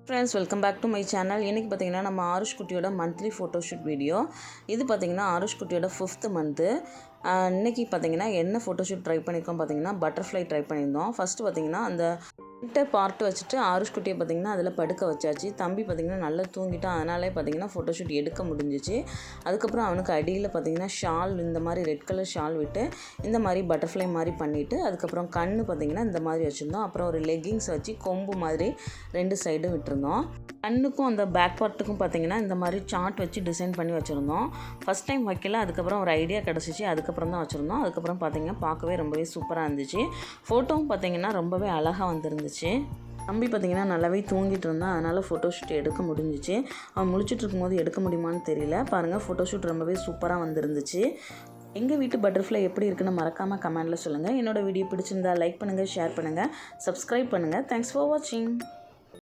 Friends, welcome back to my channel. இன்றைக்கி பார்த்திங்கன்னா நம்ம ஆருஷ் குட்டியோட மந்த்லி ஃபோட்டோஷூட் வீடியோ. இது பார்த்திங்கன்னா ஆருஷ் குட்டியோட 5th மந்த்து. இன்றைக்கி பார்த்திங்கன்னா என்ன ஃபோட்டோஷூட் ட்ரை பண்ணியிருக்கோம் பார்த்திங்கன்னா பட்டர்ஃப்ளை ட்ரை பண்ணியிருந்தோம். ஃபஸ்ட்டு பார்த்திங்கன்னா அந்த சென்டர் பார்ட்டு வச்சுட்டு ஆருஷ் குட்டியை பார்த்திங்கன்னா அதில் படுக்க வச்சாச்சு. தம்பி பார்த்திங்கன்னா நல்லா தூங்கிட்டான். அதனாலே பார்த்திங்கன்னா ஃபோட்டோஷூட் எடுக்க முடிஞ்சிச்சு. அதுக்கப்புறம் அவனுக்கு அடியில் பார்த்திங்கன்னா ஷால், இந்த மாதிரி ரெட் கலர் ஷால் விட்டு இந்த மாதிரி பட்டர்ஃப்ளை மாதிரி பண்ணிவிட்டு அதுக்கப்புறம் கண்ணு பார்த்திங்கன்னா இந்த மாதிரி வச்சுருந்தோம். அப்புறம் ஒரு லெக்கிங்ஸ் வச்சு கொம்பு மாதிரி 2 சைடும் விட்டுருந்தோம். கண்ணுக்கும் அந்த பேக் பார்ட்டுக்கும் பார்த்திங்கன்னா இந்த மாதிரி சார்ட் வச்சு டிசைன் பண்ணி வச்சுருந்தோம். ஃபஸ்ட் டைம் வைக்கல, அதுக்கப்புறம் ஒரு ஐடியா கிடச்சிச்சு, அதுக்கப்புறம் தான் வச்சுருந்தோம். அதுக்கப்புறம் பார்த்திங்கன்னா பார்க்கவே ரொம்பவே சூப்பராக இருந்துச்சு. ஃபோட்டோவும் பார்த்திங்கன்னா ரொம்பவே அழகாக வந்துருந்துச்சு. தம்பி பார்த்திங்கன்னா நல்லாவே தூங்கிட்டு இருந்தான். அதனால் ஃபோட்டோஷூட் எடுக்க முடிஞ்சிச்சு. அவன் முழிச்சிட்டு இருக்கும்போது எடுக்க முடியுமான்னு தெரியல. பாருங்கள், ஃபோட்டோஷூட் ரொம்பவே சூப்பராக வந்துருந்துச்சு. எங்கள் வீட்டு பட்டர்ஃப்ளை எப்படி இருக்குன்னு மறக்காமல் கமெண்டில் சொல்லுங்கள். என்னோடய வீடியோ பிடிச்சிருந்தா லைக் பண்ணுங்கள், ஷேர் பண்ணுங்கள், சப்ஸ்கிரைப் பண்ணுங்கள். தேங்க்ஸ் ஃபார் வாட்சிங்.